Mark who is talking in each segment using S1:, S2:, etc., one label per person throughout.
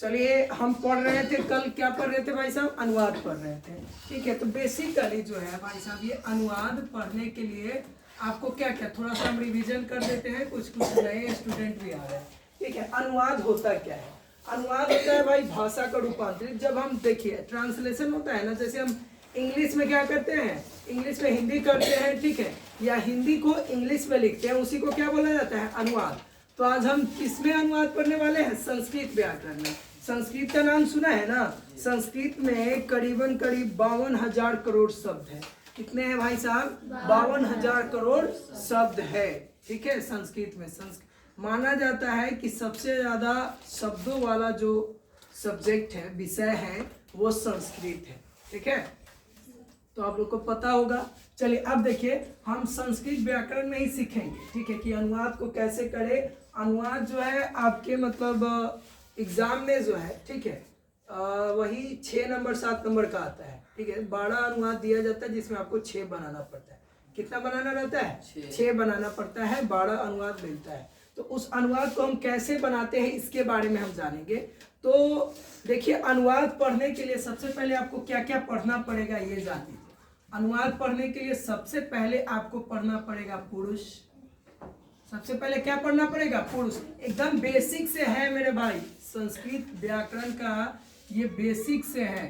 S1: चलिए हम पढ़ रहे थे कल, क्या पढ़ रहे थे भाई साहब? अनुवाद पढ़ रहे थे। ठीक है, तो बेसिकली जो है भाई साहब ये अनुवाद पढ़ने के लिए आपको क्या क्या थोड़ा सा हम रिवीजन कर देते हैं, कुछ कुछ नए स्टूडेंट भी आ रहे हैं। ठीक है, अनुवाद होता क्या है? अनुवाद होता है भाई भाषा का रूपांतरित। जब हम देखिए ट्रांसलेशन होता है ना, जैसे हम इंग्लिश में क्या करते हैं, इंग्लिश में हिंदी करते हैं, ठीक है, या हिंदी को इंग्लिश में लिखते हैं, उसी को क्या बोला जाता है? अनुवाद। तो आज हम किसमें अनुवाद पढ़ने वाले हैं? संस्कृत व्याकरण में। संस्कृत का नाम सुना है ना? संस्कृत में करीबन 52,000 करोड़ शब्द है। कितने हैं भाई साहब? 52,000 करोड़ शब्द है। ठीक है, संस्कृत में माना जाता है कि सबसे ज्यादा शब्दों वाला जो सब्जेक्ट है, विषय है, वो संस्कृत है। ठीक है, तो आप लोग को पता होगा। चलिए अब देखिए हम संस्कृत व्याकरण में ही सीखेंगे। ठीक है, कि अनुवाद को कैसे करें। अनुवाद जो है आपके मतलब एग्जाम में जो है, ठीक है, वही 6 नंबर 7 नंबर का आता है। ठीक है, 12 अनुवाद दिया जाता है जिसमें आपको 6 बनाना पड़ता है। कितना बनाना रहता है? 6 बनाना पड़ता है, 12 अनुवाद मिलता है। तो उस अनुवाद को हम कैसे बनाते हैं इसके बारे में हम जानेंगे। तो देखिए अनुवाद पढ़ने के लिए सबसे पहले आपको क्या क्या पढ़ना पड़ेगा ये जान लीजिए। अनुवाद पढ़ने के लिए सबसे पहले आपको पढ़ना पड़ेगा पुरुष। सबसे पहले क्या पढ़ना पड़ेगा? पुरुष। एकदम बेसिक से है मेरे भाई, संस्कृत व्याकरण का ये बेसिक से है।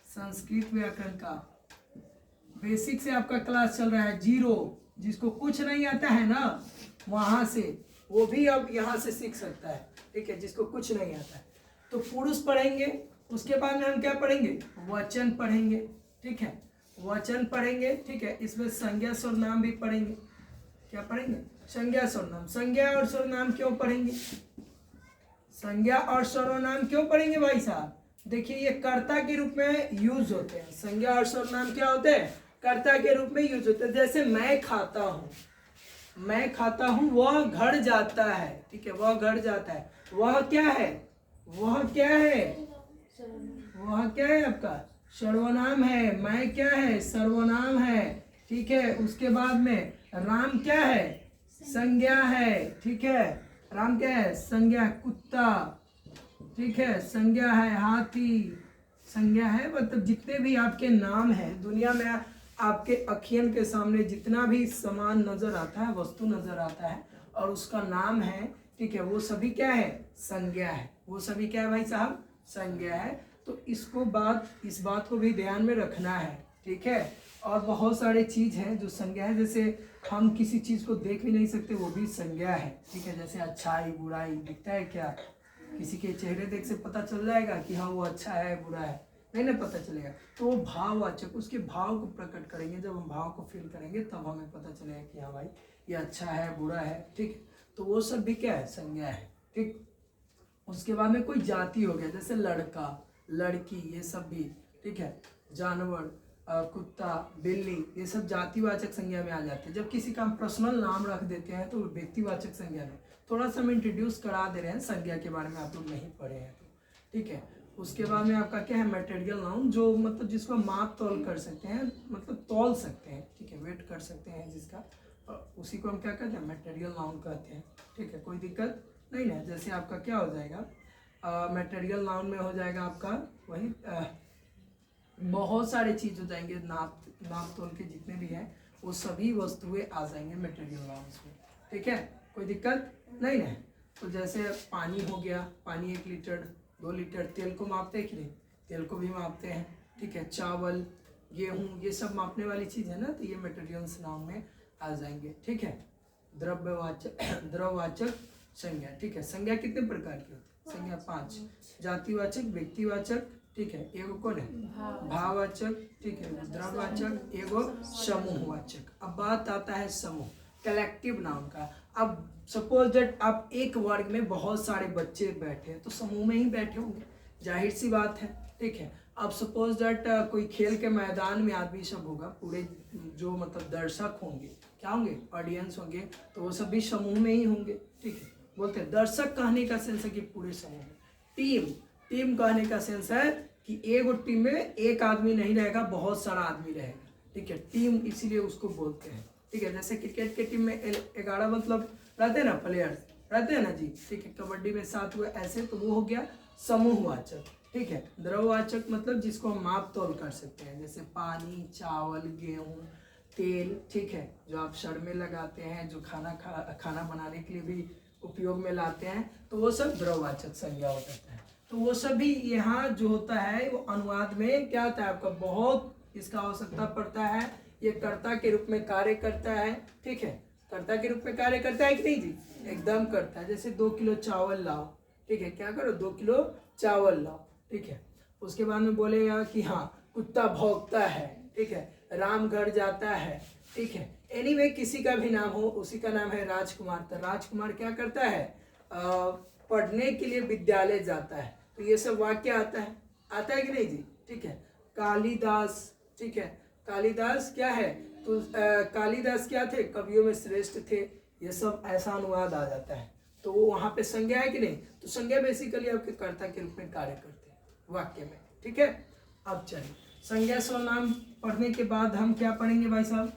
S1: संस्कृत व्याकरण का बेसिक से आपका क्लास चल रहा है। 0 जिसको कुछ नहीं आता है ना, वहां से वो भी अब यहाँ से सीख सकता है। ठीक है, जिसको कुछ नहीं आता है तो पुरुष पढ़ेंगे। उसके बाद में हम क्या पढ़ेंगे? वचन पढ़ेंगे। ठीक है, वचन पढ़ेंगे। ठीक है, इसमें संज्ञा सर्वनाम भी पढ़ेंगे। क्या पढ़ेंगे? संज्ञा सर्वनाम। संज्ञा और सर्वनाम क्यों पढ़ेंगे? संज्ञा और सर्वनाम क्यों पढ़ेंगे भाई साहब? देखिए ये कर्ता के रूप में यूज होते हैं। संज्ञा और सर्वनाम क्या होते हैं? कर्ता के रूप में यूज होते हैं। जैसे मैं खाता हूँ, मैं खाता हूँ, वह घर जाता है। ठीक है, वह घर जाता है। वह क्या है? वह क्या है? वह क्या है आपका? सर्वनाम है। मैं क्या है? सर्वनाम है। ठीक है, उसके बाद में राम क्या है? संज्ञा है। ठीक है, राम क्या है? संज्ञा। कुत्ता, ठीक है, संज्ञा है। हाथी संज्ञा है। मतलब जितने भी आपके नाम है दुनिया में, आपके अखियन के सामने जितना भी सामान नजर आता है, वस्तु नजर आता है और उसका नाम है, ठीक है, वो सभी क्या है? संज्ञा है। वो सभी क्या है भाई साहब? संज्ञा है। तो इस बात को भी ध्यान में रखना है। ठीक है, और बहुत सारे चीज हैं जो संज्ञा है। जैसे हम किसी चीज को देख भी नहीं सकते, वो भी संज्ञा है। ठीक है, जैसे अच्छाई बुराई दिखता है क्या? किसी के चेहरे देख से पता चल जाएगा कि हाँ वो अच्छा है बुरा है? नहीं ना पता चलेगा। तो वो भाववाचक, उसके भाव को प्रकट करेंगे। जब हम भाव को फील करेंगे तब हमें पता चलेगा कि हाँ भाई ये अच्छा है बुरा है। ठीक, तो वो सब भी क्या है? संज्ञा है। ठीक, उसके बाद में कोई जाति हो गया, जैसे लड़का लड़की, ये सब भी। ठीक है, जानवर, कुत्ता बिल्ली, ये सब जातिवाचक संज्ञा में आ जाते हैं। जब किसी का हम पर्सनल नाम रख देते हैं तो व्यक्तिवाचक संज्ञा में। थोड़ा सा हम इंट्रोड्यूस करा दे रहे हैं संज्ञा के बारे में, आप लोग नहीं पढ़े हैं तो। ठीक है, उसके बाद में आपका क्या है? मटेरियल नाउन, जो मतलब जिसको माप तौल कर सकते हैं, मतलब तौल सकते हैं। ठीक है, वेट कर सकते हैं जिसका, उसी को हम क्या कहते हैं? मटेरियल नाउन कहते हैं। ठीक है, कोई दिक्कत नहीं ना। जैसे आपका क्या हो जाएगा? मटेरियल नाउन में हो जाएगा आपका वही बहुत सारे चीज हो जाएंगे। नाप तोल के जितने भी हैं वो सभी वस्तुएं आ जाएंगे मटेरियल नाउन्स में। ठीक है, कोई दिक्कत नहीं है। तो जैसे पानी हो गया, पानी 1 लीटर 2 लीटर। तेल को मापते हैं कि नहीं? तेल को भी मापते हैं। ठीक है, चावल गेहूँ ये सब मापने वाली चीज है ना, तो ये मटेरियल्स नाउन में आ जाएंगे। ठीक है, द्रव्यवाचक संज्ञा। ठीक है, संज्ञा कितने प्रकार की होती है? संज्ञा 5। जातिवाचक, व्यक्तिवाचक, ठीक है, एगो कौन है? भाववाचक, ठीक है, द्रव्यवाचक, एगो समूहवाचक। अब बात आता है समूह, कलेक्टिव नाउन का। अब सपोज दैट आप एक वर्ग में बहुत सारे बच्चे बैठे हैं तो समूह में ही बैठे होंगे, जाहिर सी बात है। ठीक है, अब सपोज दैट कोई खेल के मैदान में आदमी सब होगा, पूरे जो मतलब दर्शक होंगे, क्या होंगे? ऑडियंस होंगे, तो वो सब भी समूह में ही होंगे। ठीक है, बोलते हैं दर्शक कहने का सेंस है कि पूरे समूह में। टीम कहने का सेंस है कि एक टीम में एक आदमी नहीं रहेगा, बहुत सारा आदमी रहेगा। ठीक है, टीम इसीलिए उसको बोलते हैं। ठीक है, जैसे क्रिकेट के टीम में 11 मतलब रहते हैं ना, प्लेयर्स रहते हैं ना जी। ठीक है, कबड्डी में 7 हुए ऐसे, तो वो हो गया समूहवाचक, ठीक है। द्रववाचक मतलब जिसको हम माप तौल कर सकते हैं, जैसे पानी, चावल, गेहूं, तेल, ठीक है, जो आप शर में लगाते हैं, जो खाना बनाने के लिए भी उपयोग में लाते हैं, तो वो सब द्रववाचक संज्ञा हो जाता है। तो वो सभी यहाँ जो होता है वो अनुवाद में क्या होता है आपका, बहुत इसका आवश्यकता पड़ता है। ये कर्ता के रूप में कार्य करता है, ठीक है, कर्ता के रूप में कार्य करता है कि नहीं जी, एकदम करता है। जैसे 2 किलो चावल लाओ, ठीक है, क्या करो, 2 किलो चावल लाओ, ठीक है। उसके बाद में बोलेगा कि हाँ कुत्ता भौंकता है, ठीक है, राम घर जाता है, ठीक है। एनीवे किसी का भी नाम हो, उसी का नाम है राजकुमार। तो राजकुमार क्या करता है, पढ़ने के लिए विद्यालय जाता है। तो ये सब वाक्य आता है कि नहीं जी, ठीक है। कालिदास, ठीक है, कालिदास क्या है, तो कालिदास क्या थे, कवियों में श्रेष्ठ थे। ये सब ऐसा अनुवाद आ जाता है। तो वो वहाँ पे संज्ञा है कि नहीं, तो संज्ञा बेसिकली आपके कर्ता के रूप में कार्य करते हैं वाक्य में, ठीक है। अब चलिए संज्ञा सर्वनाम पढ़ने के बाद हम क्या पढ़ेंगे भाई साहब,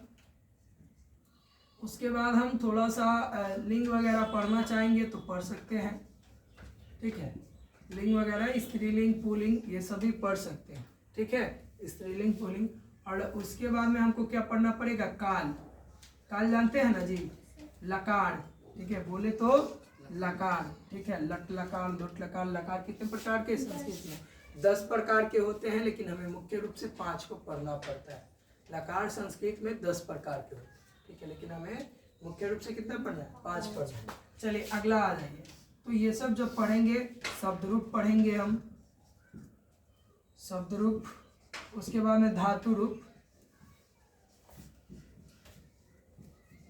S1: उसके बाद हम थोड़ा सा लिंग वगैरह पढ़ना चाहेंगे तो पढ़ सकते हैं, ठीक है। लिंग वगैरह, स्त्रीलिंग, पुल्लिंग, ये सभी पढ़ सकते हैं, ठीक है, स्त्रीलिंग, पुल्लिंग। और उसके बाद में हमको क्या पढ़ना पड़ेगा, काल। काल जानते हैं ना जी, लकार, ठीक है, बोले तो लकार, ठीक है, लट लकार, लुट लकार। लकार कितने प्रकार के संस्कृत में 10 प्रकार के होते हैं, लेकिन हमें मुख्य रूप से 5 को पढ़ना पड़ता है। लकार संस्कृत में 10 प्रकार के होते हैं, ठीक है, लेकिन हमें मुख्य रूप से कितना पढ़ना है, 5 पढ़ना है। चलिए अगला आ जाइए। तो ये सब जब पढ़ेंगे, शब्द रूप पढ़ेंगे हम, शब्द रूप, उसके बाद में धातु रूप,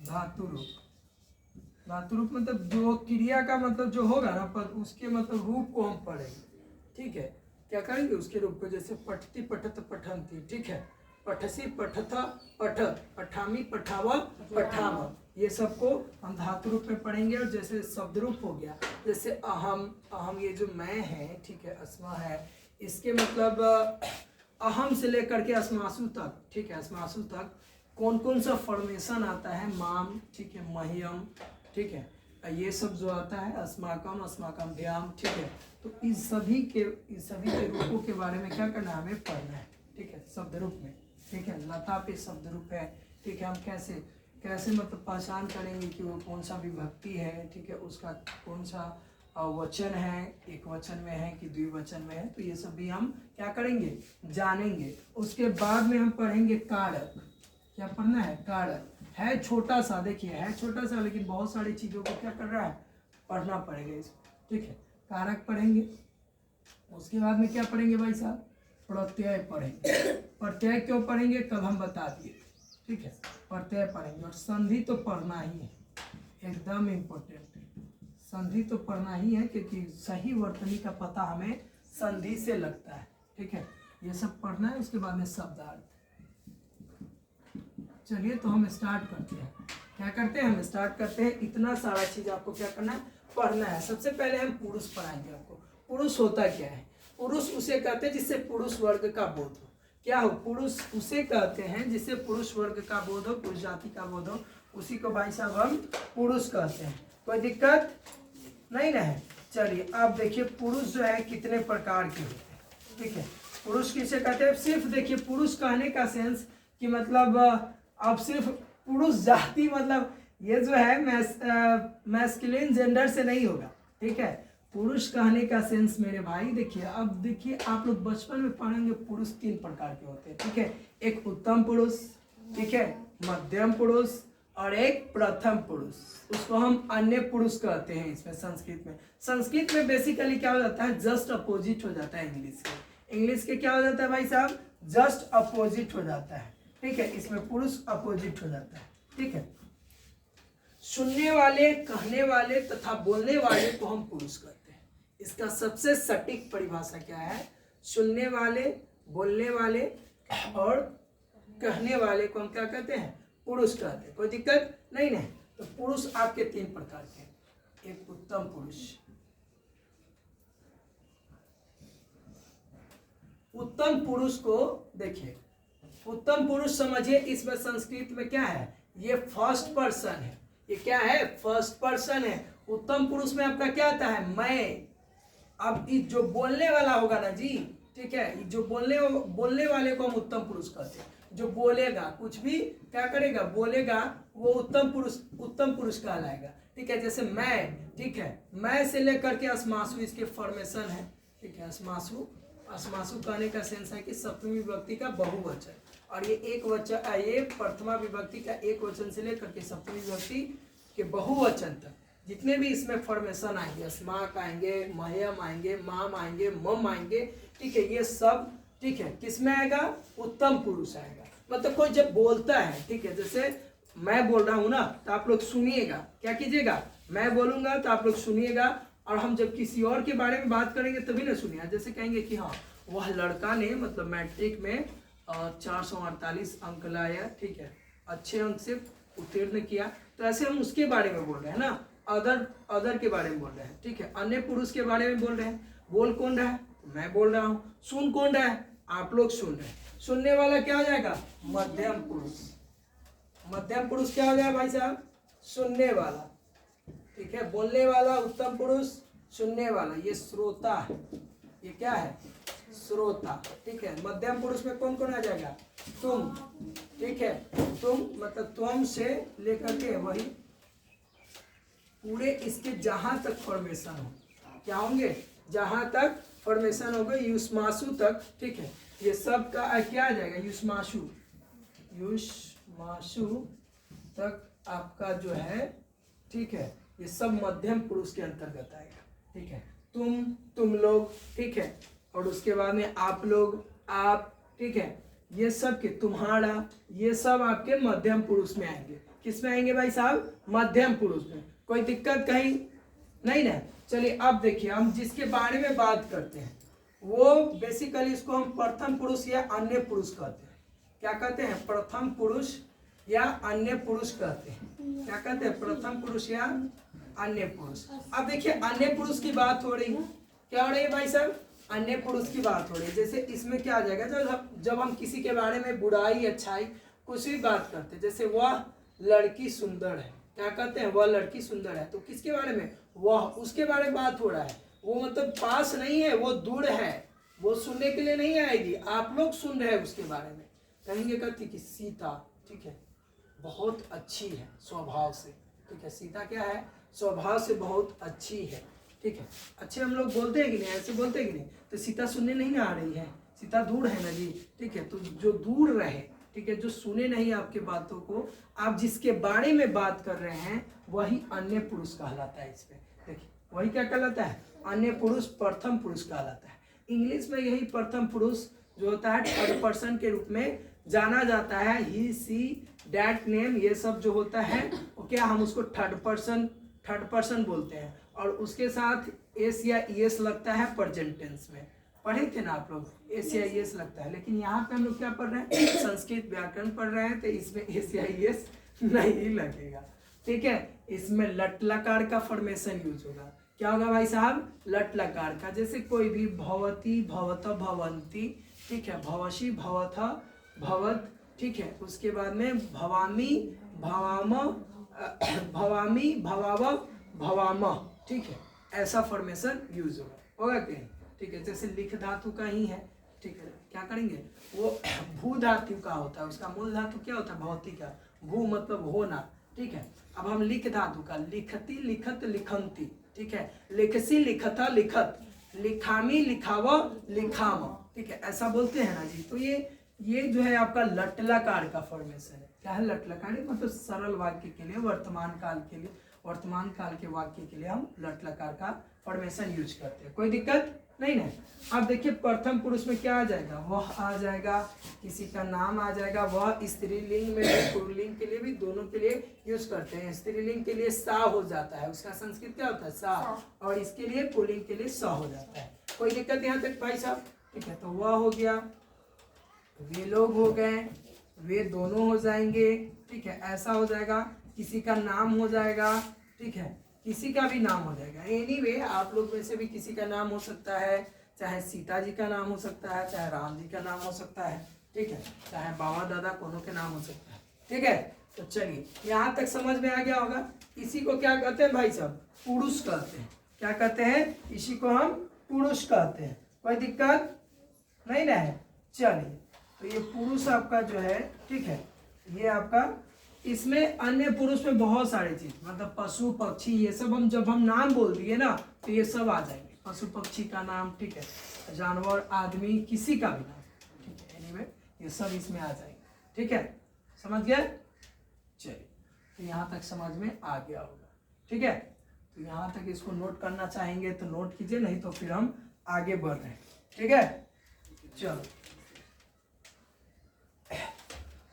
S1: धातु रूप। धातु रूप मतलब जो क्रिया का मतलब जो होगा ना, पर उसके मतलब रूप को हम पढ़ेंगे, ठीक है। क्या करेंगे, उसके रूप को, जैसे पठती, पठत, पठंती, ठीक है, पठसी, पठथा, पठत, पठामी, पठावा, पठाम, ये सबको हम धातु रूप में पढ़ेंगे। और जैसे शब्द रूप हो गया, जैसे अहम, अहम ये जो मैं है, ठीक है, अस्मा है, इसके मतलब अहम से लेकर के अस्मासु तक, ठीक है, अस्मासु तक कौन कौन सा फॉर्मेशन आता है, माम, ठीक है, मह्यम, ठीक है, ये सब जो आता है, अस्माकम, अस्माकम भ्याम, ठीक है। तो इस सभी के रूपों के बारे में क्या करना है, हमें पढ़ना है, ठीक है, शब्द रूप में, ठीक है। लता पे शब्द रूप है, ठीक है, हम कैसे मतलब पहचान करेंगे कि वो कौन सा विभक्ति है, ठीक है, उसका कौन सा वचन है, एक वचन में है कि द्विवचन में है, तो ये सब भी हम क्या करेंगे, जानेंगे। उसके बाद में हम पढ़ेंगे कारक। क्या पढ़ना है, कारक है छोटा सा, देखिए है छोटा सा, लेकिन बहुत सारी चीज़ों को क्या कर रहा है, पढ़ना पड़ेगा इसको, ठीक है। कारक पढ़ेंगे। उसके बाद में क्या पढ़ेंगे भाई साहब, प्रत्यय पढ़ेंगे। प्रत्यय क्यों पढ़ेंगे, कल हम बता दिए, ठीक है, प्रत्यय पढ़ेंगे। और संधि तो पढ़ना ही है, एकदम इम्पोर्टेंट, संधि तो पढ़ना ही है, क्योंकि सही वर्तनी का पता हमें संधि से लगता है, ठीक है, ये सब पढ़ना है। उसके बाद में शब्दार्थ। चलिए तो हम स्टार्ट करते हैं। क्या करते हैं, हम स्टार्ट करते हैं। इतना सारा चीज आपको क्या करना है, पढ़ना है। सबसे पहले हम पुरुष पढ़ाएंगे आपको। पुरुष होता क्या है, पुरुष उसे कहते हैं जिससे पुरुष वर्ग का बोध हो। क्या हो, पुरुष उसे कहते हैं जिससे पुरुष वर्ग का बोध हो, पुरुष जाति का बोध हो, उसी को भाई साहब हम पुरुष कहते हैं। कोई दिक्कत नहीं ना है। चलिए अब देखिए पुरुष जो है कितने प्रकार के होते हैं, ठीक है। पुरुष किसे कहते हैं, सिर्फ देखिए पुरुष कहने का सेंस कि मतलब अब सिर्फ पुरुष जाति, मतलब ये जो है मैस्कुलिन जेंडर से नहीं होगा, ठीक है। पुरुष कहने का सेंस मेरे भाई देखिए, अब देखिए आप लोग बचपन में पढ़ेंगे पुरुष 3 प्रकार के होते हैं, ठीक है। एक उत्तम पुरुष, ठीक है, मध्यम पुरुष और एक प्रथम पुरुष। उसको हम अन्य पुरुष कहते हैं इसमें संस्कृत में बेसिकली क्या हो जाता है, जस्ट अपोजिट हो जाता है इंग्लिश के क्या हो जाता है भाई साहब, जस्ट अपोजिट हो जाता है, ठीक है। इसमें पुरुष अपोजिट हो जाता है, ठीक है। सुनने वाले, कहने वाले तथा बोलने वाले को हम पुरुष कहते हैं। इसका सबसे सटीक परिभाषा क्या है, सुनने वाले, बोलने वाले और कहने वाले को हम क्या कहते हैं, पुरुष कहते हैं। कोई दिक्कत नहीं है। तो पुरुष आपके 3 प्रकार के हैं। एक उत्तम पुरुष, उत्तम पुरुष को देखिए, उत्तम पुरुष समझिए, इसमें संस्कृत में क्या है, ये फर्स्ट पर्सन है। ये क्या है, फर्स्ट पर्सन है। उत्तम पुरुष में आपका क्या आता है, मैं, अब इस जो बोलने वाला होगा ना जी, ठीक है, जो बोलने वाले को हम उत्तम पुरुष कहते हैं। जो बोलेगा, कुछ भी क्या करेगा, बोलेगा, वो उत्तम पुरुष कहलाएगा। ठीक है, जैसे मैं, ठीक है, मैं से लेकर के अस्मासु इसके फॉर्मेशन है। ठीक है, अस्मासु कहने का सेंस है कि सप्तमी विभक्ति का बहुवचन, और ये एक वचन, ये प्रथमा विभक्ति का एक वचन से लेकर के सप्तमी विभक्ति के बहुवचन तक जितने भी इसमें फॉर्मेशन आएंगे, अस्माक आएंगे, मह्यम आएंगे, माम आएंगे, मम आएंगे, ठीक है, ये सब, ठीक है, किसमें आएगा, उत्तम पुरुष आएगा। मतलब कोई जब बोलता है, ठीक है, जैसे मैं बोल रहा हूं ना, तो आप लोग सुनिएगा, क्या कीजिएगा, मैं बोलूंगा तो आप लोग सुनिएगा, और हम जब किसी और के बारे में बात करेंगे तभी ना सुनिए। जैसे कहेंगे कि हाँ, वह लड़का ने मतलब मैट्रिक में 448 अंक लाया, ठीक है, अच्छे अंक से उत्तीर्ण किया, तो ऐसे हम उसके बारे में बोल रहे हैं ना, अदर के बारे में बोल रहे हैं। ठीक है, अन्य पुरुष के बारे में बोल रहे हैं। बोल कौन रहा है, मैं बोल रहा हूँ। सुन कौन रहा है, आप लोग सुन रहे हैं। सुनने वाला क्या हो जाएगा, मध्यम पुरुष। मध्यम पुरुष क्या हो जाएगा भाई साहब, सुनने वाला। ठीक है, बोलने वाला उत्तम पुरुष, सुनने वाला ये श्रोता है, ये क्या है, श्रोता। ठीक है, मध्यम पुरुष में कौन कौन आ जाएगा, तुम। ठीक है, तुम मतलब तुम से लेकर के वही पूरे इसके जहां तक फॉर्मेशन हो, क्या होंगे, जहां तक फॉर्मेशन होगा युष्मासु तक। ठीक है, ये सब का क्या आ जाएगा, युष्मासु तक आपका जो है, ठीक है, ये सब मध्यम पुरुष के अंतर्गत आएगा। ठीक है, तुम लोग, ठीक है, और उसके बाद में आप लोग, आप, ठीक है, ये सब के, तुम्हारा, ये सब आपके मध्यम पुरुष में आएंगे। किस में आएंगे भाई साहब, मध्यम पुरुष में। कोई दिक्कत कहीं नहीं ना। चलिए अब देखिए, हम जिसके बारे में बात करते हैं वो बेसिकली इसको हम प्रथम पुरुष या अन्य पुरुष कहते हैं। क्या कहते हैं, प्रथम पुरुष या अन्य पुरुष कहते हैं। क्या कहते हैं, प्रथम पुरुष या अन्य पुरुष। अब देखिए, अन्य पुरुष की बात हो रही है, क्या हो रही है भाई साहब, अन्य पुरुष की बात हो रही है। जैसे इसमें क्या आ जाएगा, जब हम किसी के बारे में बुराई अच्छाई कुछ भी बात करते हैं, जैसे वह लड़की सुंदर है, क्या कहते हैं, वह लड़की सुंदर है, तो किसके बारे में, वह, उसके बारे में बात हो रहा है। वो मतलब पास नहीं है, वो दूर है, वो सुनने के लिए नहीं आएगी, आप लोग सुन रहे हैं उसके बारे में। कहेंगे कहती कि सीता, ठीक है, बहुत अच्छी है स्वभाव से। ठीक है, सीता क्या है, स्वभाव से बहुत अच्छी है। ठीक है, अच्छे हम लोग बोलते हैं कि नहीं, ऐसे बोलते हैं कि नहीं, तो सीता सुनने नहीं आ रही है, सीता दूर है ना जी। ठीक है, तो जो दूर रहे, ठीक है, जो सुने नहीं आपके बातों को, आप जिसके बारे में बात कर रहे हैं वही अन्य पुरुष कहलाता है। इसमें देखिए, वही क्या कहलाता है, अन्य पुरुष, प्रथम पुरुष कहलाता है। इंग्लिश में यही प्रथम पुरुष जो होता है थर्ड पर्सन के रूप में जाना जाता है। ही, सी, डैट, नेम, ये सब जो होता है वो क्या, हम उसको थर्ड पर्सन बोलते हैं, और उसके साथ एस या ईएस लगता है प्रेजेंट टेंस में। पढ़े थे ना आप लोग, एस या ईएस लगता है, लेकिन यहाँ पे हम लोग क्या पढ़ रहे हैं, संस्कृत व्याकरण पढ़ रहे हैं, तो इसमें एस या ईएस नहीं लगेगा। ठीक है, इसमें लट लकार का फॉर्मेशन यूज होगा। क्या होगा भाई साहब, लट लकार का। जैसे कोई भी भवती, भवत, भवंती, ठीक है, भवशी, भवथ, भवत, ठीक है, उसके बाद में भवामी, भवाम, भवामी, भवाव, भवाम, ठीक है, ऐसा फॉर्मेशन यूज होगा क्या। ठीक है, जैसे लिख धातु का ही है। ठीक है, क्या करेंगे, वो भू धातु का होता है, उसका मूल धातु क्या होता है, भौतिक का, भू मतलब होना। ठीक है, अब हम लिख धातु का, लिखती, लिखत, लिखंती, ठीक है, लिखसी, लिखता, लिखत, लिखामी, लिखाव, लिखाम, ठीक है, ऐसा बोलते हैं ना जी। तो ये जो है आपका लट लकार का फॉर्मेशन है। क्या है, लट लकार, मतलब सरल वाक्य के लिए, वर्तमान काल के वाक्य के लिए हम लट लकार का फॉर्मेशन यूज करते हैं। कोई दिक्कत नहीं ना। अब देखिए, प्रथम पुरुष में क्या आ जाएगा, वह आ जाएगा, किसी का नाम आ जाएगा। वह स्त्रीलिंग में भी, पुल्लिंग के लिए भी, दोनों के लिए यूज करते हैं। स्त्रीलिंग के लिए सा हो जाता है, उसका संस्कृत क्या होता है, सा, और इसके लिए पुल्लिंग के लिए स हो जाता है। कोई दिक्कत यहाँ तक भाई साहब। ठीक है, तो वह हो गया, वे लोग हो गए, वे दोनों हो जाएंगे। ठीक है, ऐसा हो जाएगा, किसी का नाम हो जाएगा। ठीक है, किसी का भी नाम हो जाएगा। एनीवे, आप लोग में से भी किसी का नाम हो सकता है, चाहे सीता जी का नाम हो सकता है, चाहे राम जी का नाम हो सकता है। ठीक है, चाहे बाबा दादा कोनो के नाम हो सकता है। ठीक है, तो चलिए यहाँ तक समझ में आ गया होगा। इसी को क्या कहते हैं भाई साहब, पुरुष कहते हैं। क्या कहते हैं, इसी को हम पुरुष कहते हैं। कोई दिक्कत नहीं ना है। चलिए, तो ये पुरुष आपका जो है, ठीक है, ये आपका, इसमें अन्य पुरुष में बहुत सारी चीज, मतलब पशु पक्षी ये सब हम जब हम नाम बोल दिए ना तो ये सब आ जाएंगे। पशु पक्षी का नाम, ठीक है, जानवर, आदमी, किसी का भी नाम, ठीक है, एनीवे ये सब इसमें आ जाएंगे। ठीक है, समझ गए? चलिए, तो यहाँ तक समझ में आ गया होगा। ठीक है, तो यहाँ तक इसको नोट करना चाहेंगे तो नोट कीजिए, नहीं तो फिर हम आगे बढ़ रहे हैं। ठीक है, चलो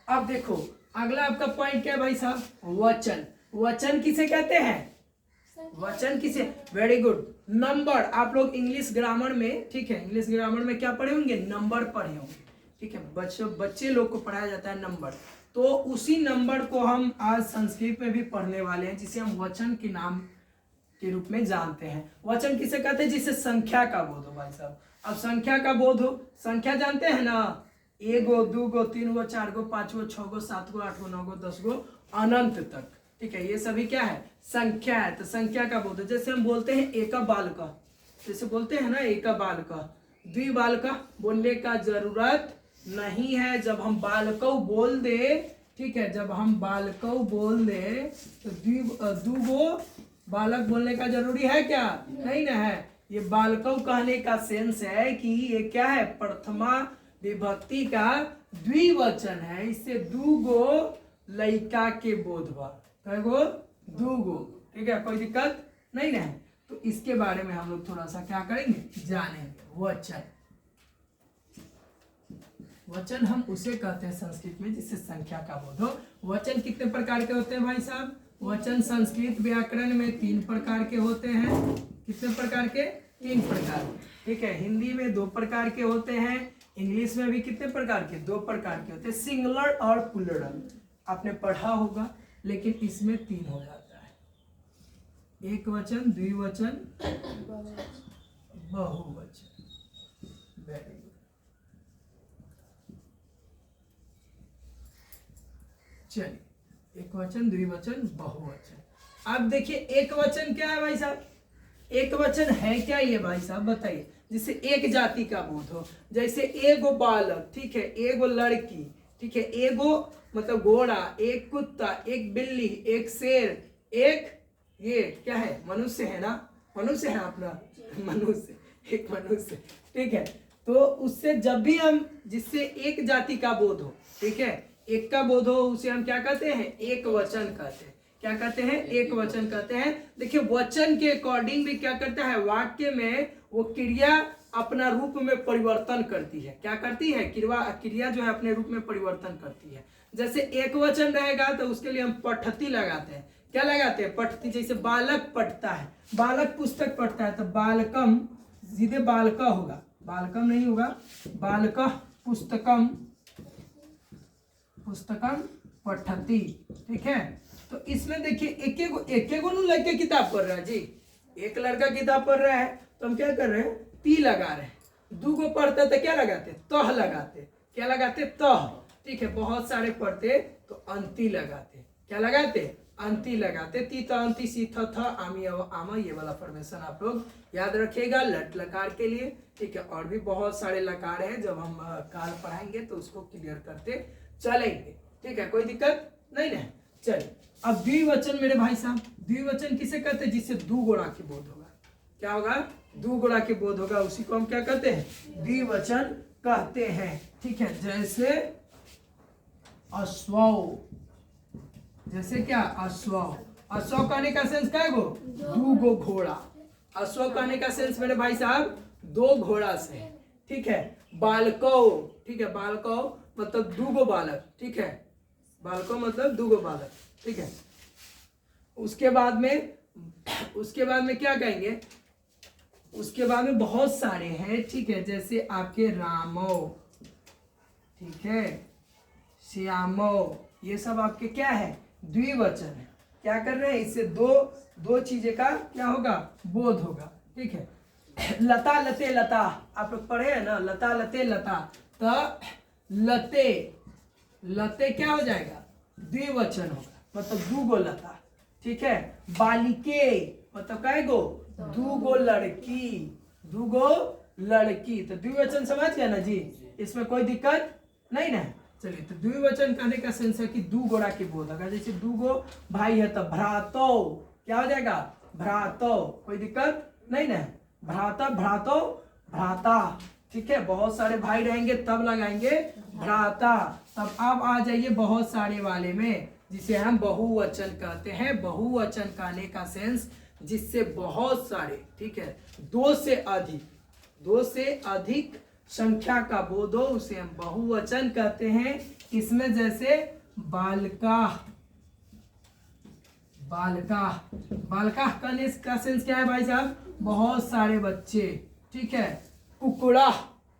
S1: अब देखो अगला आपका पॉइंट क्या है भाई साहब? वचन। वचन किसे कहते हैं? वचन किसे? Very good. नंबर, आप लोग इंग्लिश ग्रामर में, ठीक है, इंग्लिश ग्रामर में क्या पढ़े होंगे? नंबर पढ़े होंगे। ठीक है, बच्चे लोग को पढ़ाया जाता है नंबर। तो उसी नंबर को हम आज संस्कृत में भी पढ़ने वाले हैं, जिसे हम वचन के नाम के रूप में जानते हैं। वचन किसे कहते हैं? जिसे संख्या का बोध हो भाई साहब। अब संख्या का बोध हो, संख्या जानते हैं ना, 1 गो 2 गो 3 गो 4 गो 5 गो 6 गो 7 गो 8 गो 9 गो 10 गो अनंत तक। ठीक है, ये सभी क्या है? संख्या है। तो संख्या का बोध है। जैसे हम बोलते हैं एक बालक, जैसे बोलते हैं ना एक बालक, द्विबालक बोलने का जरूरत नहीं है। जब हम बालकौ बोल दे, ठीक है, जब हम बालकौ बोल दे तो दुगो बालक बोलने का जरूरी है क्या? नहीं ना है। ये बालकौ कहने का सेंस है कि ये क्या है? प्रथमा विभक्ति का द्विवचन है। इससे दुगो लइका के बोध बा, कईगो? दुगो। ठीक है, कोई दिक्कत नहीं ना है। तो इसके बारे में हम लोग थोड़ा सा क्या करेंगे? जानेंगे। वचन, वचन हम उसे कहते हैं संस्कृत में जिससे संख्या का बोध हो। वचन कितने प्रकार के होते हैं भाई साहब? वचन संस्कृत व्याकरण में 3 प्रकार के होते हैं। कितने प्रकार के? 3 प्रकार। ठीक है, हिंदी में 2 प्रकार के होते हैं। इंग्लिश में भी कितने प्रकार के? 2 प्रकार के होते हैं, सिंगुलर और प्लूरल। आपने पढ़ा होगा, लेकिन इसमें 3 हो जाता है। एक वचन, द्विवचन, बहुवचन। Very good. चलिए, एक वचन, द्विवचन, बहुवचन। अब देखिए एक वचन क्या है भाई साहब? एक वचन है क्या ये भाई साहब? बताइए। जिससे एक जाति का बोध हो, जैसे एगो बालक, ठीक है, एगो लड़की, ठीक है, एगो मतलब घोड़ा, एक कुत्ता, एक बिल्ली, एक शेर, एक ये क्या है? मनुष्य है ना? मनुष्य है अपना, मनुष्य, एक मनुष्य। ठीक है, तो उससे जब भी हम, जिससे एक जाति का बोध हो, ठीक है, एक का बोध हो, उसे हम क्या कहते हैं? एक वचन कहते हैं। क्या कहते हैं? एक वचन कहते हैं। देखिए, वचन के अकॉर्डिंग भी क्या करता है? वाक्य में वो क्रिया अपना रूप में परिवर्तन करती है। क्या करती है? क्रिया जो है अपने रूप में परिवर्तन करती है। जैसे एक वचन रहेगा तो उसके लिए हम पठती लगाते हैं। क्या लगाते हैं? पठती। जैसे बालक पढ़ता है, बालक पुस्तक पढ़ता है, तो बालकम, सीधे बालक होगा, बालकम नहीं होगा, बालक पुस्तकम, पुस्तकम पठती। ठीक है, तो इसमें देखिए एक गो लड़के किताब पढ़ रहा है जी। एक लड़का किताब पढ़ रहा है तो हम क्या कर रहे हैं? ती लगा रहे हैं। 2 गो पढ़ते तो क्या लगाते? तह लगाते। क्या लगाते? तह। ठीक है, बहुत सारे पढ़ते तो अंति लगाते। क्या लगाते? अंति लगाते। ती तो अंति, सी थ थ, आमी आमा, ये वाला फॉर्मेशन आप लोग याद रखिएगा लट लकार के लिए। ठीक है, और भी बहुत सारे लकार हैं, जब हम काल पढ़ाएंगे तो उसको क्लियर करते चलेंगे। ठीक है, कोई दिक्कत नहीं है। चलिए, अब द्विवचन मेरे भाई साहब, द्विवचन किसे कहते हैं? जिससे 2 गुणा के बोध होगा। क्या होगा? 2 गुणा के बोध होगा, उसी को हम क्या कहते हैं? द्विवचन कहते हैं। ठीक है, जैसे अश्वौ, जैसे क्या? अश्वौ। अश्वौ कहने का सेंस क्या है? 2 गो घोड़ा। अश्वौ कहने का सेंस मेरे भाई साहब 2 घोड़ा से। ठीक है, बालकौ, ठीक है, बालकौ मतलब 2 गो बालक। ठीक है, बालको मतलब 2 गो बालक। ठीक है, उसके बाद में क्या कहेंगे? उसके बाद में बहुत सारे हैं। ठीक है, जैसे आपके रामो, ठीक है, श्यामो, ये सब आपके क्या है? द्विवचन है। क्या कर रहे हैं? इससे दो चीजें का क्या होगा? बोध होगा। ठीक है, लता लते लता, आप लोग पढ़े हैं ना? लता लते लता, तो लते, लते क्या हो जाएगा? द्विवचन होगा, मतलब 2 गो लता। ठीक है, बालिके मतलब क्या गो? 2 गो लड़की, दूगो लड़की, तो द्विवचन समझ गया ना जी, इसमें कोई दिक्कत नहीं ना। चलिए, तो द्विवचन कहने का सेंस है कि दू गोड़ा की बोध, अगर जैसे दूगो भाई है तो भ्रातो, क्या हो जाएगा भ्रातो, कोई दिक्कत नहीं ना। भ्राता भ्रातो भ्राता, ठीक है, बहुत सारे भाई रहेंगे तब लगाएंगे भ्राता। तब आप आ जाइए बहुत सारे वाले में, जिसे हम बहुवचन कहते हैं। बहुवचन कहने का सेंस जिससे बहुत सारे, ठीक है, दो से अधिक संख्या का बोध हो, उसे हम बहुवचन कहते हैं। इसमें जैसे बालका, बालका कहने का सेंस क्या है भाई साहब, बहुत सारे बच्चे, ठीक है। कुकड़ा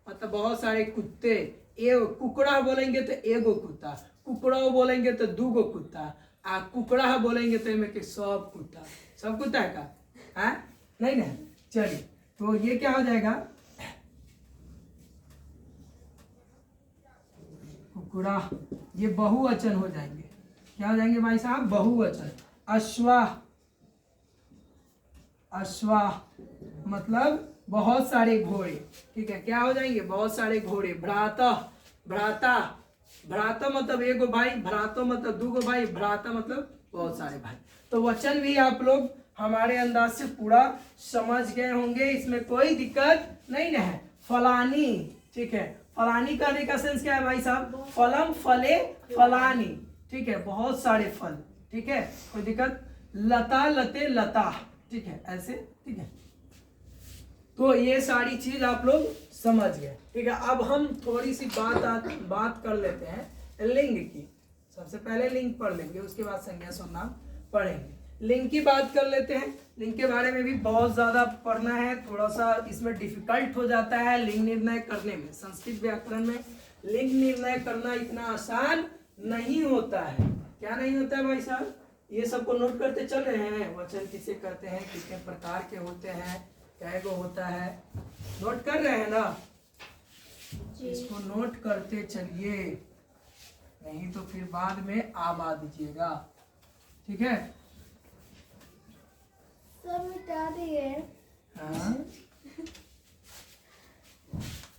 S1: मतलब बहुत सारे कुत्ते, कुकड़ा बोलेंगे तो एगो कुत्ता, कुकड़ा बोलेंगे तो दूगो कुत्ता, आ कुकड़ा बोलेंगे तो इनमें के सब कुत्ता, सब कुत्ता है का है नहीं ना। चलिए, तो ये क्या हो जाएगा, कुकड़ा, ये बहुवचन हो जाएंगे, क्या हो जाएंगे भाई साहब, बहुवचन। अश्वा, अश्वा मतलब बहुत सारे घोड़े, ठीक है, क्या हो जाएंगे बहुत सारे घोड़े। भ्राता, भ्राता, भ्राता मतलब एगो भाई, भ्रातो मतलब दूगो भाई, भ्राता मतलब बहुत सारे भाई। तो वचन भी आप लोग हमारे अंदाज से पूरा समझ गए होंगे, इसमें कोई दिक्कत नहीं ना है। फलानी, ठीक है, फलानी कहने का सेंस क्या है भाई साहब, फलम फले फलानी, ठीक है, बहुत सारे फल, ठीक है, कोई दिक्कत। लता लते लता, ठीक है, ऐसे, ठीक है। तो ये सारी चीज आप लोग समझ गए, ठीक है। अब हम थोड़ी सी बात कर लेते हैं लिंग की। सबसे पहले लिंग पढ़ लेंगे, उसके बाद संज्ञा सर्वनाम पढ़ेंगे। लिंग की बात कर लेते हैं। लिंग के बारे में भी बहुत ज्यादा पढ़ना है, थोड़ा सा इसमें डिफिकल्ट हो जाता है लिंग निर्णय करने में। संस्कृत व्याकरण में लिंग निर्णय करना इतना आसान नहीं होता है। क्या नहीं होता है भाई साहब, ये सबको नोट करते चल रहे हैं। वचन किसे कहते हैं, कितने प्रकार के होते हैं, क्या को होता है, नोट कर रहे हैं ना, इसको नोट करते चलिए, नहीं तो फिर बाद में आवा दीजिएगा, ठीक है।
S2: सब मिटा दिए।
S1: हाँ,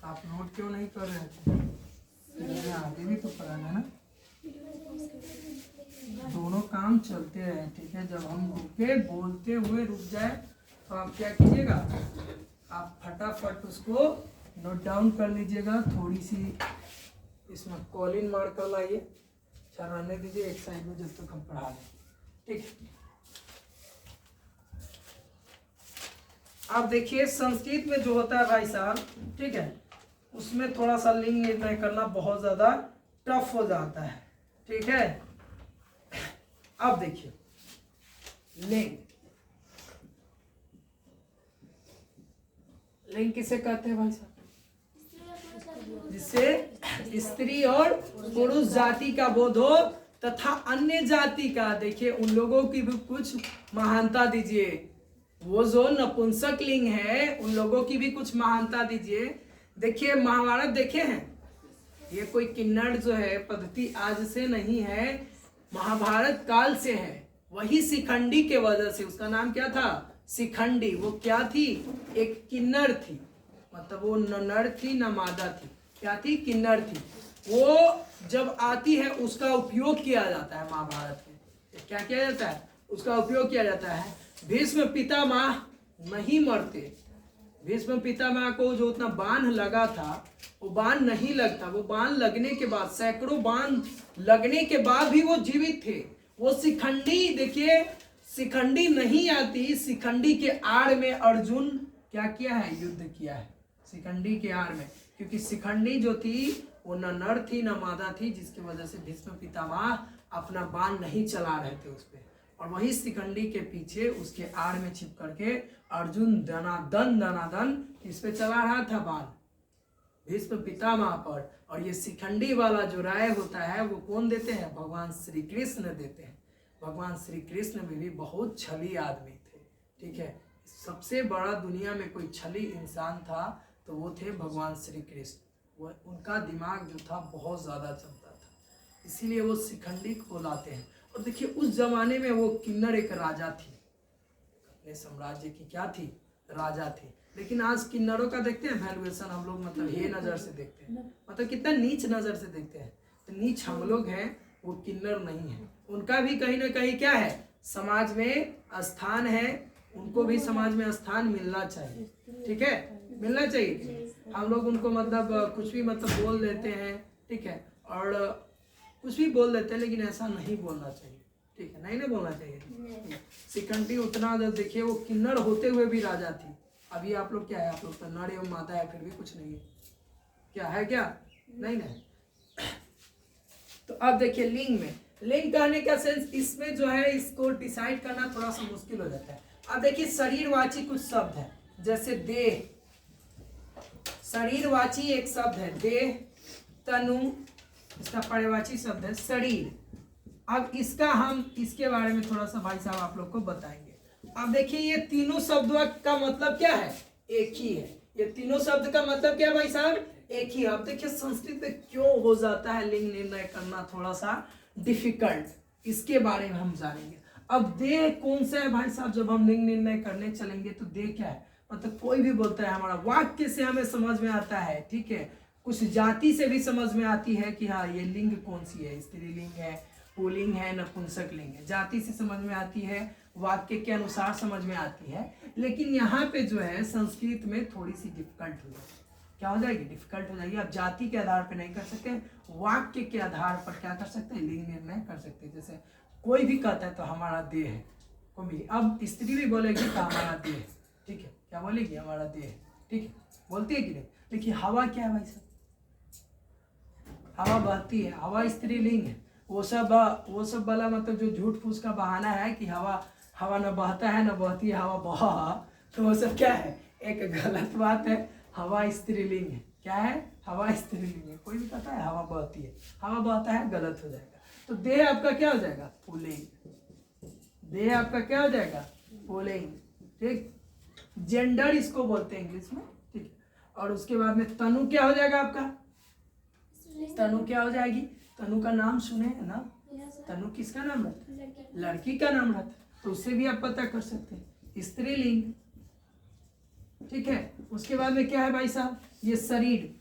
S1: आप नोट क्यों नहीं कर रहे थे, आगे भी तो पढ़ाना ना, दोनों काम चलते रहे, ठीक है। जब हम रुके, बोलते हुए रुक जाए तो आप क्या कीजिएगा, आप फटाफट उसको नोट डाउन कर लीजिएगा। थोड़ी सी इसमें कॉलिन मार कर लाइए, अच्छा रहने दीजिए एक साइड में जब तक हम पढ़ा लें, ठीक है। आप देखिए संस्कृत में जो होता है भाई साहब, ठीक है, उसमें थोड़ा सा लिंग निर्णय करना बहुत ज्यादा टफ हो जाता है, ठीक है। अब देखिए लिंग, लिंग किसे कहते हैं भाई साहब, जिससे स्त्री और पुरुष जाति का बोध हो तथा अन्य जाति का, देखिए उन लोगों की भी कुछ महानता दीजिए। वो जो नपुंसक लिंग है उन लोगों की भी कुछ महानता दीजिए। देखिए महाभारत देखे हैं, ये कोई किन्नर जो है पद्धति आज से नहीं है, महाभारत काल से है। वही शिखंडी के वजह से, उसका नाम क्या था, शिखंडी। वो क्या थी, एक किन्नर थी, मतलब वो न नर थी न मादा थी, क्या थी, किन्नर थी। वो जब आती है उसका उपयोग किया जाता है महाभारत में। क्या किया जाता है, उसका उपयोग किया जाता है। भीष्म पितामह नहीं मरते, भीष्म पितामह को जो उतना बाण लगा था वो बाण नहीं लगता, वो बाण लगने के बाद, सैकड़ों बाण लगने के बाद भी वो जीवित थे। वो शिखंडी, देखिए शिखंडी नहीं आती, शिखंडी के आड़ में अर्जुन क्या किया है, युद्ध किया है शिखंडी के आड़ में, क्योंकि शिखंडी जो थी वो न नर थी न मादा थी, जिसकी वजह से भीष्म पितामह अपना बाण नहीं चला रहे थे उस पर। और वही शिखंडी के पीछे उसके आड़ में छिप करके अर्जुन दनादन इस पे चला रहा था बाण, भीष्म पितामह पर। और ये शिखंडी वाला जो राय होता है वो कौन देते हैं, भगवान श्री कृष्ण देते हैं। भगवान श्री कृष्ण में भी बहुत छली आदमी थे, ठीक है। सबसे बड़ा दुनिया में कोई छली इंसान था तो वो थे भगवान श्री कृष्ण। वो उनका दिमाग जो था बहुत ज़्यादा चलता था, इसीलिए वो शिखंडी को लाते हैं। और देखिए उस जमाने में वो किन्नर एक राजा थी, अपने साम्राज्य की क्या थी, राजा थी। लेकिन आज किन्नरों का देखते हैं वैल्यूएशन हम लोग मतलब ये नज़र से देखते हैं, मतलब कितना नीच नज़र से देखते हैं। तो नीच हम लोग हैं, वो किन्नर नहीं है। उनका भी कहीं ना कहीं क्या है, समाज में स्थान है, उनको भी समाज में स्थान मिलना चाहिए, ठीक है, मिलना चाहिए। हम लोग उनको मतलब कुछ भी मतलब बोल देते हैं, ठीक है, और कुछ भी बोल देते हैं, लेकिन ऐसा नहीं बोलना चाहिए, ठीक है, नहीं ना बोलना चाहिए। शिखंडी उतना देखिए वो किन्नर होते हुए भी राजा थी। अभी आप लोग क्या है, आप लोग तो नर एवं माता है, फिर भी कुछ नहीं है, क्या है, क्या नहीं ना। तो अब देखिए लिंग में, लिंग कहने का सेंस इसमें जो है इसको डिसाइड करना थोड़ा सा मुश्किल हो जाता है। अब देखिए शरीरवाची कुछ शब्द है, जैसे देह, शरीरवाची एक शब्द है देह, तनु इसका पर्यायवाची शब्द है शरीर। अब इसका हम इसके बारे में थोड़ा सा भाई साहब आप लोग को बताएंगे। अब देखिए ये तीनों शब्दों का मतलब क्या है, एक ही है। ये तीनों शब्द का मतलब क्या है भाई साहब, एक ही। अब देखिए संस्कृत में क्यों हो जाता है लिंग निर्णय करना थोड़ा सा डिफिकल्ट, इसके बारे में हम जानेंगे। अब देह कौन सा है भाई साहब, जब हम लिंग निर्णय करने चलेंगे तो देह क्या है, मतलब कोई भी बोलता है, हमारा वाक्य से हमें समझ में आता है, ठीक है, कुछ जाति से भी समझ में आती है कि हाँ ये लिंग कौन सी है, स्त्रीलिंग है, पुल्लिंग है, नपुंसक लिंग है, जाति से समझ में आती है, वाक्य के अनुसार समझ में आती है। लेकिन यहाँ पे जो है संस्कृत में थोड़ी सी डिफिकल्ट हो जाएगी, क्या हो जाएगी, डिफिकल्ट हो जाएगी। आप जाति के आधार पर नहीं कर सकते, वाक्य के आधार पर क्या कर सकते हैं, लिंग निर्णय कर सकते हैं। जैसे कोई भी कहता है तो हमारा देह है, कोई अब स्त्री भी बोलेगी तो हमारा देह, ठीक है, क्या बोलेगी, हमारा देह, ठीक है, बोलती है कि नहीं। देखिए हवा क्या है भाई साहब, हवा बहती है, हवा स्त्रीलिंग है। वो सब वाला मतलब जो झूठ फूस का बहाना है कि हवा न बहता है न बहती है, हवा बहा, तो वो सब क्या है, एक गलत बात है। हवा स्त्रीलिंग है, क्या है, हवा स्त्रीलिंग है। कोई भी कहता है हवा बहती है, हवा बहता है, गलत हो जाएगा। तो देह आपका क्या हो जाएगा, पुल्लिंग, देह आपका क्या हो जाएगा, पुल्लिंग, ठीक। जेंडर इसको बोलते हैं इंग्लिश में, ठीक है। और उसके बाद में तनु क्या हो जाएगा आपका, तनु क्या हो जाएगी, तनु का नाम सुने है ना, तनु किसका नाम रहता है, लड़की का नाम रहता है, तो उससे भी आप पता कर सकते हैं, स्त्रीलिंग, ठीक है। उसके बाद में क्या है भाई साहब, ये शरीर,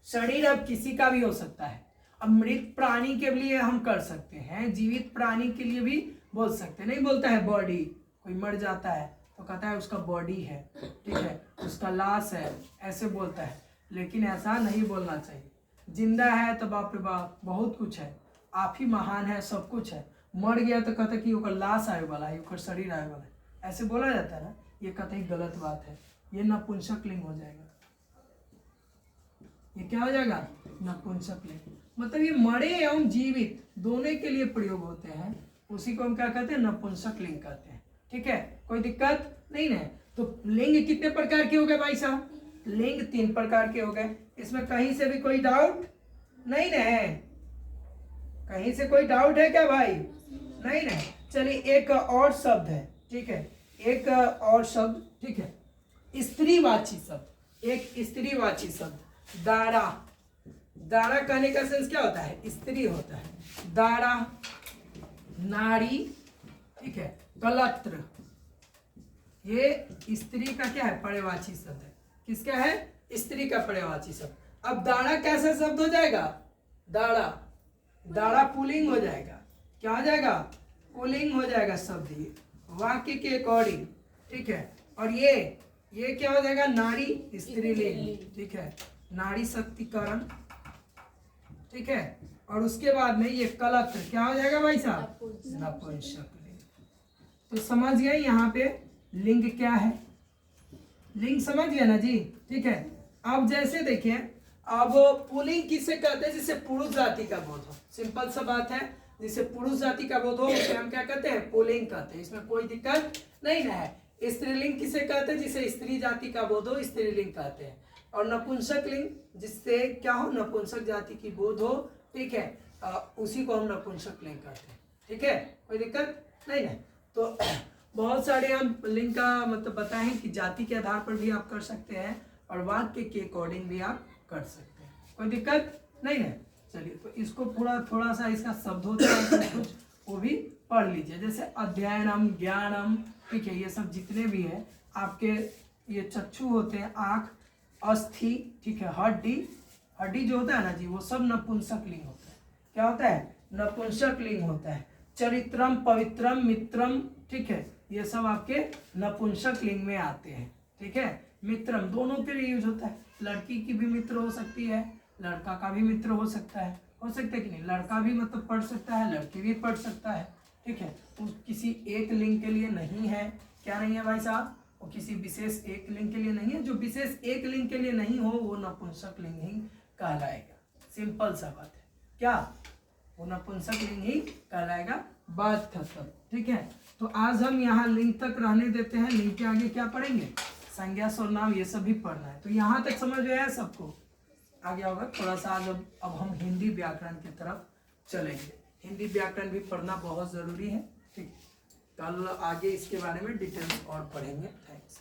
S1: शरीर अब किसी का भी हो सकता है। अब मृत प्राणी के लिए हम कर सकते हैं, जीवित प्राणी के लिए भी बोल सकते हैं। नहीं बोलता है बॉडी, कोई मर जाता है तो कहता है उसका बॉडी है, ठीक है, उसका लाश है, ऐसे बोलता है। लेकिन ऐसा नहीं बोलना चाहिए। जिंदा है तो बाप रे बाप बहुत कुछ है, आप ही महान है, सब कुछ है। मर गया तो कहता कि ओकर लाश आए वाला है, ओकर शरीर आए वाला है, ऐसे बोला जाता है ना, ये कतई गलत बात है। ये नपुंसक लिंग हो जाएगा, ये क्या हो जाएगा, नपुंसक लिंग। मतलब ये मरे एवं जीवित दोनों के लिए प्रयोग होते हैं, उसी को हम क्या कहते हैं, नपुंसक लिंग कहते हैं, ठीक है, कोई दिक्कत नहीं है। तो लिंग कितने प्रकार के हो गए भाई साहब, लिंग 3 प्रकार के हो गए। इसमें कहीं से भी कोई डाउट नहीं है, कहीं से कोई डाउट है क्या भाई, नहीं ना। चलिए एक और शब्द है, ठीक है, एक और शब्द, ठीक है, स्त्रीवाची शब्द, एक स्त्रीवाची शब्द दारा। दारा कहने का सेंस क्या होता है, स्त्री होता है। दारा नारी, ठीक है, कलत्र, ये स्त्री का क्या है, पर्यायवाची शब्द है। किसका है, स्त्री का पर्यायवाची शब्द। अब दारा कैसा शब्द हो जाएगा, दारा, दारा पुल्लिंग हो जाएगा, क्या हो जाएगा, पुल्लिंग हो जाएगा शब्द, ये वाक्य के अकॉर्डिंग, ठीक है। और ये क्या हो जाएगा, नारी स्त्रीलिंग, ठीक है, नारी शक्तिकरण, ठीक है। और उसके बाद में ये कलत्र क्या हो जाएगा भाई साहब, नपुंसक लिंग। तो समझ गए यहाँ पे लिंग क्या है, लिंग समझ गया ना जी, ठीक है। अब जैसे देखिए, अब पुल्लिंग किसे कहते हैं, जिसे पुरुष जाति का बोध हो, सिंपल सा बात है, जिसे पुरुष जाति का बोध हो उसे हम क्या कहते हैं, पुल्लिंग कहते हैं, इसमें कोई दिक्कत नहीं ना है। स्त्रीलिंग किसे कहते हैं, जिसे स्त्री जाति का बोध हो, स्त्रीलिंग कहते हैं। और नपुंसक लिंग जिससे क्या हो, नपुंसक जाति की बोध हो, ठीक है, उसी को हम नपुंसक लिंग कहते हैं, ठीक है, कोई दिक्कत नहीं है। तो बहुत सारे हम लिंग का मतलब बताएं कि जाति के आधार पर भी आप कर सकते हैं और वाक्य के अकॉर्डिंग भी आप कर सकते हैं, कोई दिक्कत नहीं है। चलिए तो इसको थोड़ा सा इसका शब्द होता है कुछ वो भी पढ़ लीजिए, जैसे अध्ययनम, ज्ञानम, ठीक है, ये सब जितने भी है आपके ये चक्षु होते हैं, आँख, अस्थि, ठीक है, हड्डी, हड्डी जो होता है ना जी वो सब नपुंसक लिंग होता है। क्या होता है? नपुंसक लिंग होता है। चरित्रम, पवित्रम, मित्रम, ठीक है, ये सब आपके नपुंसक लिंग में आते हैं। ठीक है, मित्रम दोनों के लिए यूज होता है। लड़की की भी मित्र हो सकती है, लड़का का भी मित्र हो सकता है कि नहीं? लड़का भी मतलब पढ़ सकता है, लड़की भी पढ़ सकता है। ठीक है, तो किसी एक लिंग के लिए नहीं है। क्या नहीं है भाई साहब? वो किसी विशेष एक लिंग के लिए नहीं है। जो विशेष एक लिंग के लिए नहीं हो वो नपुंसक लिंग ही कहलाएगा। सिंपल सा बात है। क्या? वो नपुंसक लिंग ही कहलाएगा। बात खत्म। ठीक है, तो आज हम यहाँ लिंग तक रहने देते हैं। लिंग के आगे क्या पढ़ेंगे? संज्ञा, सर्वनाम, ये सब भी पढ़ना है। तो यहाँ तक समझ में आया सबको? आ गया होगा थोड़ा सा। आज अब हम हिंदी व्याकरण की तरफ चलेंगे। हिंदी व्याकरण भी पढ़ना बहुत जरूरी है। ठीक, कल आगे इसके बारे में डिटेल्स और पढ़ेंगे। थैंक्स।